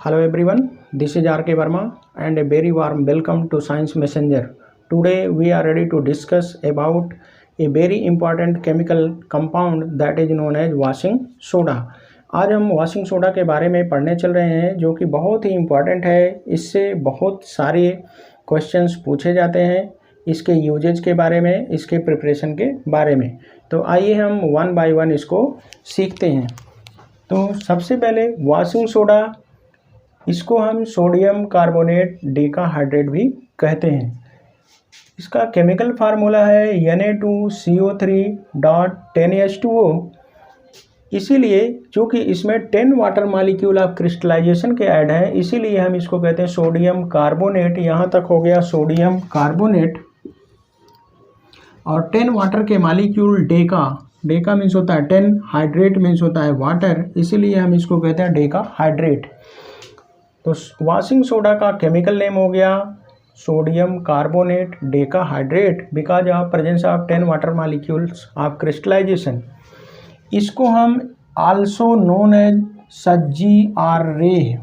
Hello everyone, this is R.K. Verma and a very warm welcome to Science Messenger. Today we are ready to discuss about a very important chemical compound that is known as washing soda. आज हम washing soda के बारे में पढ़ने चल रहे हैं जो कि बहुत ही इम्पॉर्टेंट है। इससे बहुत सारे क्वेश्चंस पूछे जाते हैं, इसके यूजेज के बारे में, इसके प्रिपरेशन के बारे में। तो आइए हम वन बाय वन इसको सीखते हैं। तो सबसे पहले वॉशिंग सोडा, इसको हम सोडियम कार्बोनेट डेकाहाइड्रेट भी कहते हैं। इसका केमिकल फार्मूला है Na2CO3.10H2O। इसीलिए चूँकि इसमें 10 वाटर मॉलिक्यूल ऑफ क्रिस्टलाइजेशन के ऐड हैं, इसीलिए हम इसको कहते हैं सोडियम कार्बोनेट। यहाँ तक हो गया सोडियम कार्बोनेट। और 10 वाटर के मॉलिक्यूल डेका मीन्स होता है 10, हाइड्रेट मीन्स होता है वाटर, इसीलिए हम इसको कहते हैं डेकाहाइड्रेट। तो वॉशिंग सोडा का केमिकल नेम हो गया sodium carbonate decahydrate because of presence of 10 water molecules of crystallization. इसको हम आल्सो नोन एज सज्जी और रे,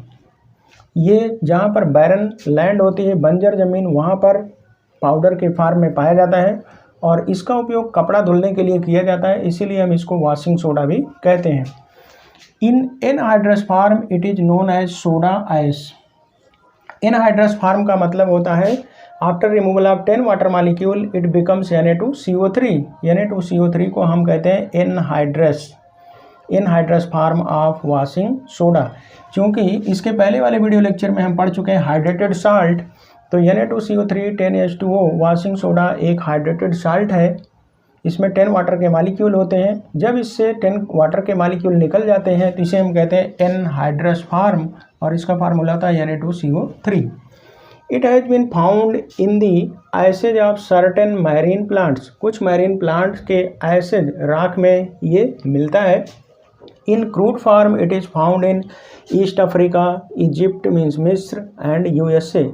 ये जहाँ पर बैरन लैंड होती है, बंजर ज़मीन, वहाँ पर पाउडर के फार्म में पाया जाता है और इसका उपयोग कपड़ा धुलने के लिए किया जाता है, इसीलिए हम इसको वॉशिंग सोडा भी कहते हैं। In anhydrous form it is known as soda ash. Anhydrous form का मतलब होता है after removal of 10 water molecule it becomes Na2CO3। Na2CO3 को हम कहते हैं anhydrous form of washing soda. क्योंकि इसके पहले वाले वीडियो लेक्चर में हम पढ़ चुके हैं हाइड्रेटेड साल्ट, तो Na2CO3 10H2O वॉशिंग सोडा एक हाइड्रेटेड साल्ट है। इसमें 10 वाटर के मॉलिक्यूल होते हैं। जब इससे 10 वाटर के मॉलिक्यूल निकल जाते हैं तो इसे हम कहते हैं एनहाइड्रस फार्म और इसका फार्मूला था Na2CO3। It has been found in the ashes of certain marine plants. कुछ मैरीन प्लांट्स के एसेज राख में ये मिलता है। In crude form it is found in East Africa, Egypt means मिस्र and USA।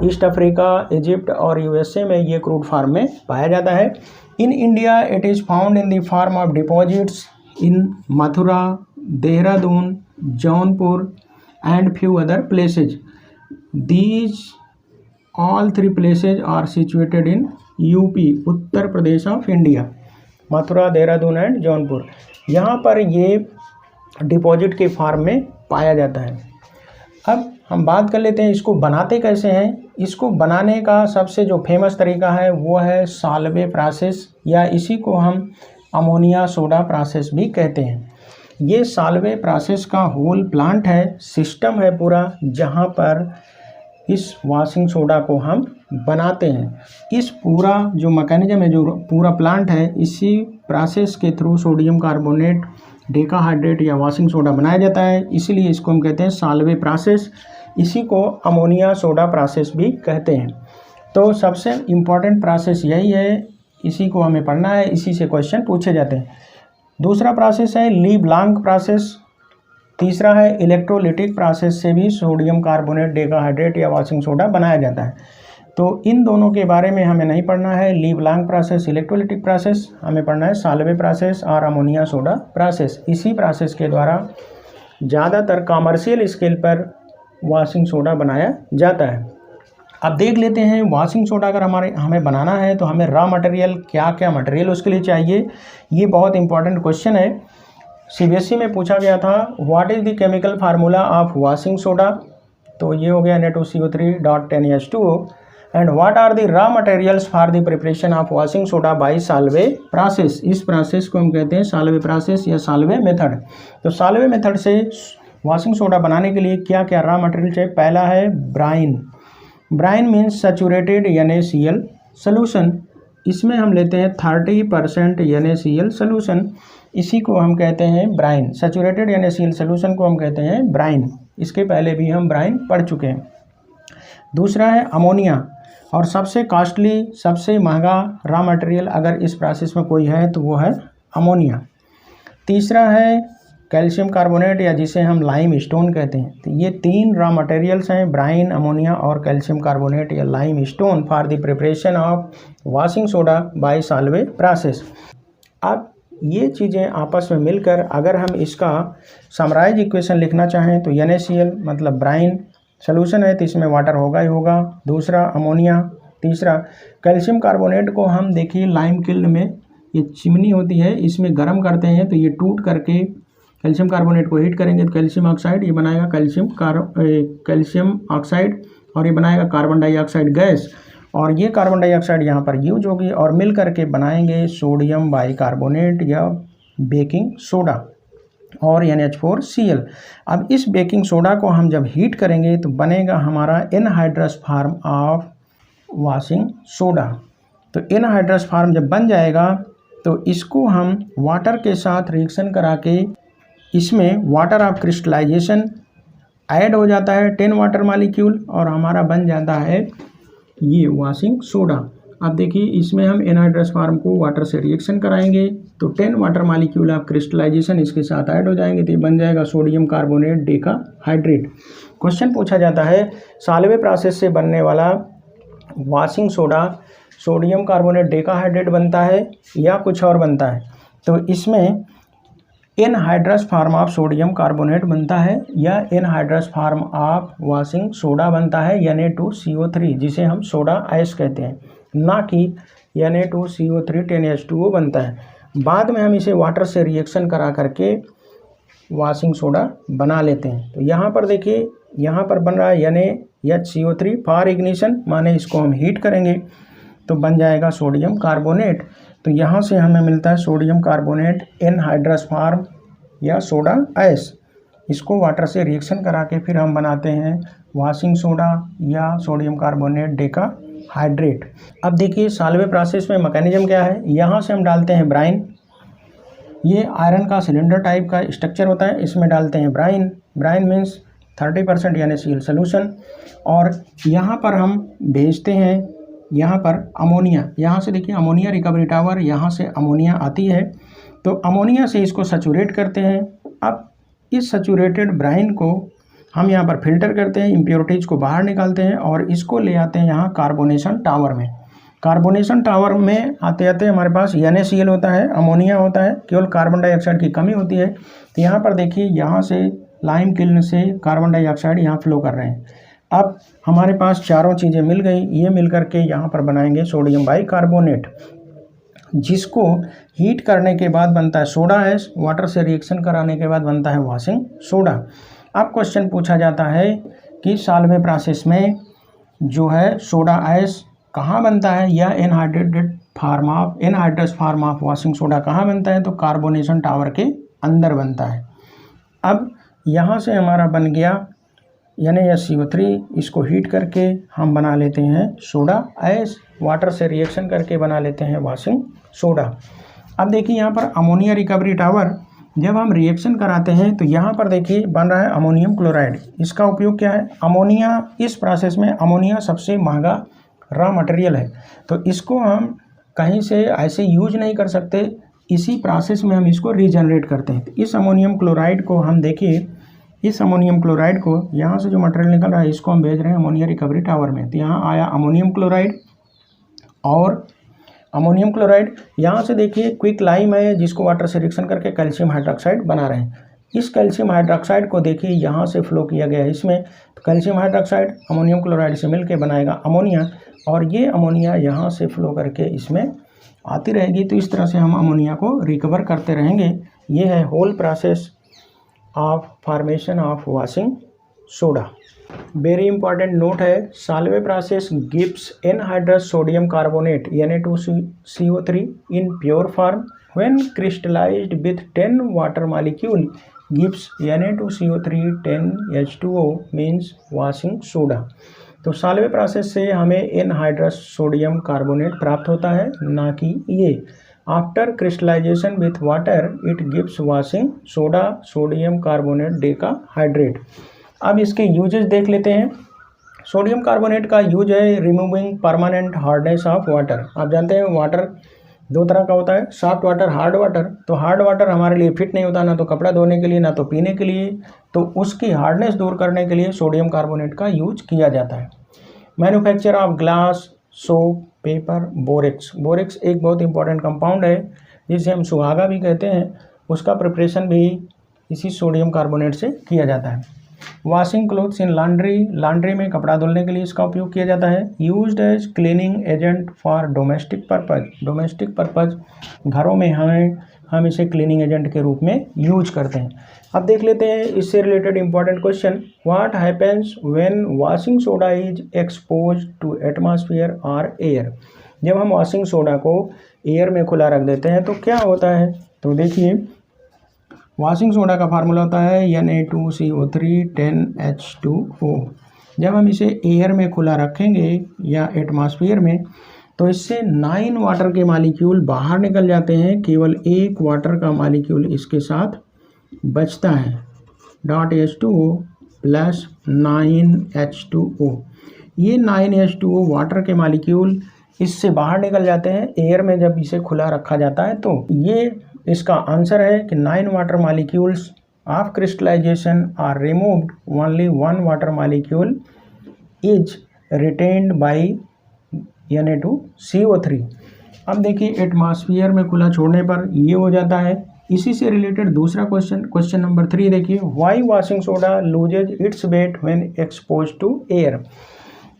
East Africa, Egypt और USA में ये क्रूड फार्म में पाया जाता है। In India, it is found in the form of deposits in Mathura, Dehradun, Jaunpur, and few other places. These all three places are situated in UP, Uttar Pradesh of India. Mathura, Dehradun and Jaunpur, यहाँ पर ये deposit के farm में पाया जाता है। अब हम बात कर लेते हैं इसको बनाते कैसे हैं। इसको बनाने का सबसे जो फेमस तरीका है वो है साल्वे प्रोसेस, या इसी को हम अमोनिया सोडा प्रोसेस भी कहते हैं। ये साल्वे प्रोसेस का होल प्लांट है, सिस्टम है पूरा, जहाँ पर इस वॉशिंग सोडा को हम बनाते हैं। इस पूरा जो मैकेनिज्म है, जो पूरा प्लांट है, इसी प्रोसेस के थ्रू सोडियम कार्बोनेट डेकाहाइड्रेट या वॉशिंग सोडा बनाया जाता है, इसीलिए इसको हम कहते हैं साल्वे प्रोसेस। इसी को अमोनिया सोडा प्रोसेस भी कहते हैं। तो सबसे इम्पॉर्टेंट प्रोसेस यही है, इसी को हमें पढ़ना है, इसी से क्वेश्चन पूछे जाते हैं। दूसरा प्रोसेस है ली ब्लांक प्रोसेस। तीसरा है इलेक्ट्रोलिटिक प्रोसेस, से भी सोडियम कार्बोनेट डेकाहाइड्रेट या वॉशिंग सोडा बनाया जाता है। तो इन दोनों के बारे में हमें नहीं पढ़ना है, ली ब्लांक प्रोसेस, इलेक्ट्रोलिटिक प्रोसेस, हमें पढ़ना है साल्वे प्रोसेस और अमोनिया सोडा प्रोसेस। इसी प्रोसेस के द्वारा ज़्यादातर कॉमर्शियल स्केल पर वॉशिंग सोडा बनाया जाता है। अब देख लेते हैं वॉशिंग सोडा अगर हमें बनाना है तो हमें रॉ मटेरियल, क्या क्या मटेरियल उसके लिए चाहिए, ये बहुत इंपॉर्टेंट क्वेश्चन है। CBSE में पूछा गया था what is the chemical formula of washing soda, तो ये हो गया Na2CO3.10H2O। And what are the raw materials for the preparation of washing soda by Solvay process. इस प्रोसेस को हम कहते हैं साल्वे प्रोसेस या साल्वे मेथड। तो साल्वे मेथड से वॉशिंग सोडा बनाने के लिए क्या क्या रॉ मटेरियल चाहिए। पहला है brine. Brine means saturated NaCl solution. इसमें हम लेते हैं 30% NaCl सोल्यूशन, इसी को हम कहते हैं ब्राइन। सैचुरेटेड NaCl सोल्यूशन को हम कहते हैं ब्राइन। इसके पहले भी हम ब्राइन पढ़ चुके हैं। दूसरा है अमोनिया, और सबसे कॉस्टली, सबसे महंगा रॉ मटेरियल अगर इस प्रोसेस में कोई है तो वो है अमोनिया। तीसरा है कैल्शियम कार्बोनेट, या जिसे हम लाइम स्टोन कहते हैं। तो ये 3 रॉ मटेरियल्स हैं, ब्राइन, अमोनिया और कैल्शियम कार्बोनेट या limestone for the preparation of washing soda by Solvay process. अब ये चीज़ें आपस में मिलकर अगर हम इसका समराइज इक्वेशन लिखना चाहें तो NaCl मतलब ब्राइन सोल्यूशन है तो इसमें वाटर होगा ही होगा। दूसरा अमोनिया। तीसरा कैल्शियम कार्बोनेट को हम देखिए लाइम किल्न में ये चिमनी होती है, इसमें गर्म करते हैं तो ये टूट करके कैल्शियम कार्बोनेट को हीट करेंगे तो कैल्शियम ऑक्साइड, ये बनाएगा कैल्शियम ऑक्साइड और ये बनाएगा कार्बन डाइऑक्साइड गैस, और ये कार्बन डाइऑक्साइड यहाँ पर यूज होगी और मिल करके बनाएंगे सोडियम बाइकार्बोनेट या बेकिंग सोडा और NH4Cl। अब इस बेकिंग सोडा को हम जब हीट करेंगे तो बनेगा हमारा anhydrous form of washing soda. तो एनहाइड्रस फॉर्म जब बन जाएगा तो इसको हम वाटर के साथ रिएक्शन करा के इसमें वाटर ऑफ क्रिस्टलाइजेशन ऐड हो जाता है 10 वाटर मालिक्यूल और हमारा बन जाता है ये वॉशिंग सोडा। अब देखिए इसमें हम एनहाइड्रस फॉर्म को वाटर से रिएक्शन कराएंगे तो 10 वाटर मालिक्यूल ऑफ क्रिस्टलाइजेशन इसके साथ ऐड हो जाएंगे तो ये बन जाएगा सोडियम कार्बोनेट डेकाहाइड्रेट। क्वेश्चन पूछा जाता है साल्वे प्रोसेस से बनने वाला washing soda sodium carbonate decahydrate बनता है या कुछ और बनता है, तो इसमें anhydrous form of sodium carbonate बनता है या anhydrous form of washing soda बनता है Na2CO3 जिसे हम सोडा ऐश कहते हैं, ना कि Na2CO3 10H2O बनता है। बाद में हम इसे वाटर से रिएक्शन करा करके वॉशिंग सोडा बना लेते हैं। तो यहाँ पर देखिए यहाँ पर बन रहा है NaHCO3 फॉर इग्निशन, माने इसको हम हीट करेंगे तो बन जाएगा सोडियम कार्बोनेट। तो यहाँ से हमें मिलता है सोडियम कार्बोनेट एनहाइड्रस फॉर्म या सोडा ऐश। इसको वाटर से रिएक्शन करा के फिर हम बनाते हैं वॉशिंग सोडा या सोडियम कार्बोनेट डेकाहाइड्रेट। अब देखिए साल्वे प्रोसेस में मैकेनिज्म क्या है। यहाँ से हम डालते हैं ब्राइन, ये आयरन का सिलेंडर टाइप का स्ट्रक्चर होता है, इसमें डालते हैं brine. Brine means 30% NaCl solution, और यहाँ पर हम भेजते हैं यहाँ पर अमोनिया। यहाँ से देखिए अमोनिया रिकवरी टावर, यहाँ से अमोनिया आती है तो अमोनिया से इसको सैचुरेट करते हैं। अब इस सैचुरेटेड ब्राइन को हम यहाँ पर फिल्टर करते हैं, इम्प्योरिटीज़ को बाहर निकालते हैं और इसको ले आते हैं यहाँ कार्बोनेशन टावर में। कार्बोनेशन टावर में आते आते हमारे पास NaCl होता है, अमोनिया होता है, केवल कार्बन डाइऑक्साइड की कमी होती है। तो यहाँ पर देखिए यहाँ से लाइम किल्न से कार्बन डाइऑक्साइड यहाँ फ्लो कर रहे हैं। अब हमारे पास चारों चीज़ें मिल गई, ये मिल करके यहाँ पर बनाएंगे सोडियम बाइकार्बोनेट, जिसको हीट करने के बाद बनता है सोडा ऐश, वाटर से रिएक्शन कराने के बाद बनता है वॉशिंग सोडा। अब क्वेश्चन पूछा जाता है कि साल्वे प्रोसेस में जो है सोडा ऐश कहाँ बनता है या anhydrous form of washing soda कहाँ बनता है, तो कार्बोनेशन टावर के अंदर बनता है। अब यहाँ से हमारा बन गया NaCO3, इसको हीट करके हम बना लेते हैं सोडा ऐश, वाटर से रिएक्शन करके बना लेते हैं वॉशिंग सोडा। अब देखिए यहाँ पर अमोनिया रिकवरी टावर जब हम रिएक्शन कराते हैं तो यहाँ पर देखिए बन रहा है अमोनियम क्लोराइड। इसका उपयोग क्या है, अमोनिया, इस प्रोसेस में अमोनिया सबसे महंगा रॉ मटेरियल है, तो इसको हम कहीं से ऐसे यूज नहीं कर सकते, इसी प्रोसेस में हम इसको रीजनरेट करते हैं। तो इस अमोनियम क्लोराइड को हम देखिए, इस अमोनियम क्लोराइड को यहाँ से जो मटेरियल निकल रहा है इसको हम भेज रहे हैं अमोनिया रिकवरी टावर में। तो यहाँ आया अमोनियम क्लोराइड, और अमोनियम क्लोराइड यहाँ से देखिए क्विक लाइम है जिसको वाटर से रिएक्शन करके कैल्शियम हाइड्रोक्साइड बना रहे हैं। इस कैल्शियम हाइड्रोक्साइड को देखिए यहाँ से फ्लो किया गया है इसमें, तो कैल्शियम हाइड्रोक्साइड अमोनियम क्लोराइड से मिलकर बनाएगा अमोनिया, और ये अमोनिया यहाँ से फ्लो करके इसमें आती रहेगी। तो इस तरह से हम अमोनिया को रिकवर करते रहेंगे। ये है whole process of formation of washing soda. Very important note है, Solvay process gives anhydrous sodium carbonate Na2CO3 in pure form when crystallized with 10 water molecule gives Na2CO3 10H2O means washing soda. तो Solvay process से हमें anhydrous sodium carbonate प्राप्त होता है, ना कि ये। After crystallization with water it gives washing soda sodium carbonate decahydrate. अब इसके यूजेस देख लेते हैं। सोडियम कार्बोनेट का यूज है removing permanent hardness of water. आप जानते हैं वाटर दो तरह का होता है, सॉफ्ट वाटर, हार्ड वाटर। तो हार्ड वाटर हमारे लिए फिट नहीं होता, ना तो कपड़ा धोने के लिए ना तो पीने के लिए, तो उसकी हार्डनेस दूर करने के लिए सोडियम कार्बोनेट का यूज किया जाता है। Manufacture of glass, soap, paper, borax. Borax एक बहुत इंपॉर्टेंट कंपाउंड है जिसे हम सुहागा भी कहते हैं, उसका प्रिपरेशन भी इसी सोडियम कार्बोनेट से किया जाता है। Washing clothes in laundry, laundry में कपड़ा धुलने के लिए इसका उपयोग किया जाता है। Used as cleaning agent for domestic purpose, domestic purpose घरों में हम इसे क्लीनिंग एजेंट के रूप में यूज करते हैं। अब देख लेते हैं इससे related important question. What happens when washing soda is expose to atmosphere और एयर। जब हम वॉशिंग सोडा को एयर में खुला रख देते हैं तो क्या होता है, तो देखिए वॉशिंग सोडा का फार्मूला होता है Na2CO3 10H2O। जब हम इसे एयर में खुला रखेंगे या एटमॉस्फेयर में तो इससे 9 वाटर के मालिक्यूल बाहर निकल जाते हैं, केवल एक वाटर का मालिक्यूल इसके साथ बचता है। .H2O plus 9H2O। ये 9H2O वाटर के मालिक्यूल इससे बाहर निकल जाते हैं एयर में जब इसे खुला रखा जाता है। तो ये इसका आंसर है कि 9 water molecules of crystallization are removed, only 1 water molecule is retained by Na2CO3। अब देखिए एटमॉस्फेयर में खुला छोड़ने पर ये हो जाता है। इसी से रिलेटेड दूसरा क्वेश्चन, क्वेश्चन नंबर 3 देखिए, why washing soda loses its weight when expose to air.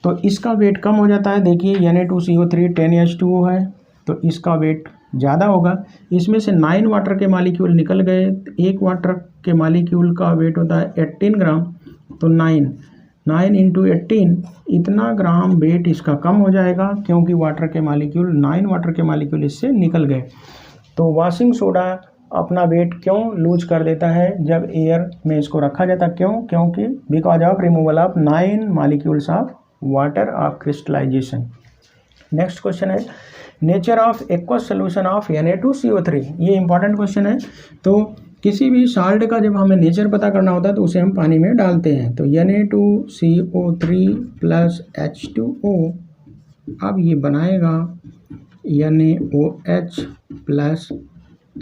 तो इसका वेट कम हो जाता है। देखिए Na2CO3 10H2O है तो इसका वेट ज़्यादा होगा। इसमें से 9 वाटर के मालिक्यूल निकल गए, एक वाटर के मालिक्यूल का वेट होता है 18 ग्राम, तो 9 इंटू 18 इतना ग्राम वेट इसका कम हो जाएगा क्योंकि वाटर के मालिक्यूल 9 वाटर के मालिक्यूल इससे निकल गए। तो वॉशिंग सोडा अपना वेट क्यों लूज कर देता है जब एयर में इसको रखा जाता है, क्यों? क्योंकि because of removal of 9 molecules of water of crystallization. Next question है nature of aqueous solution of Na2CO3। ये इंपॉर्टेंट क्वेश्चन है। तो किसी भी साल्ट का जब हमें नेचर पता करना होता है तो उसे हम पानी में डालते हैं। तो Na2CO3 प्लस H2O, अब ये बनाएगा NaOH प्लस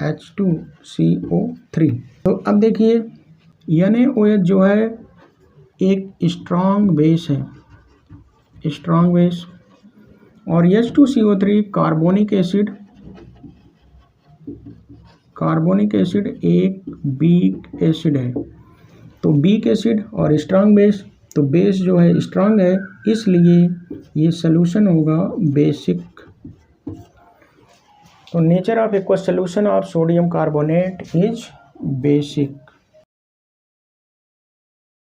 H2CO3। तो अब देखिए NaOH जो है एक स्ट्रॉन्ग बेस है, स्ट्रॉन्ग बेस, और H2CO3 कार्बोनिक एसिड एक वीक एसिड है। तो वीक एसिड और स्ट्रॉन्ग बेस, तो बेस जो है स्ट्रॉन्ग है इसलिए ये सॉल्यूशन होगा बेसिक। तो nature of aqueous solution of sodium carbonate is basic.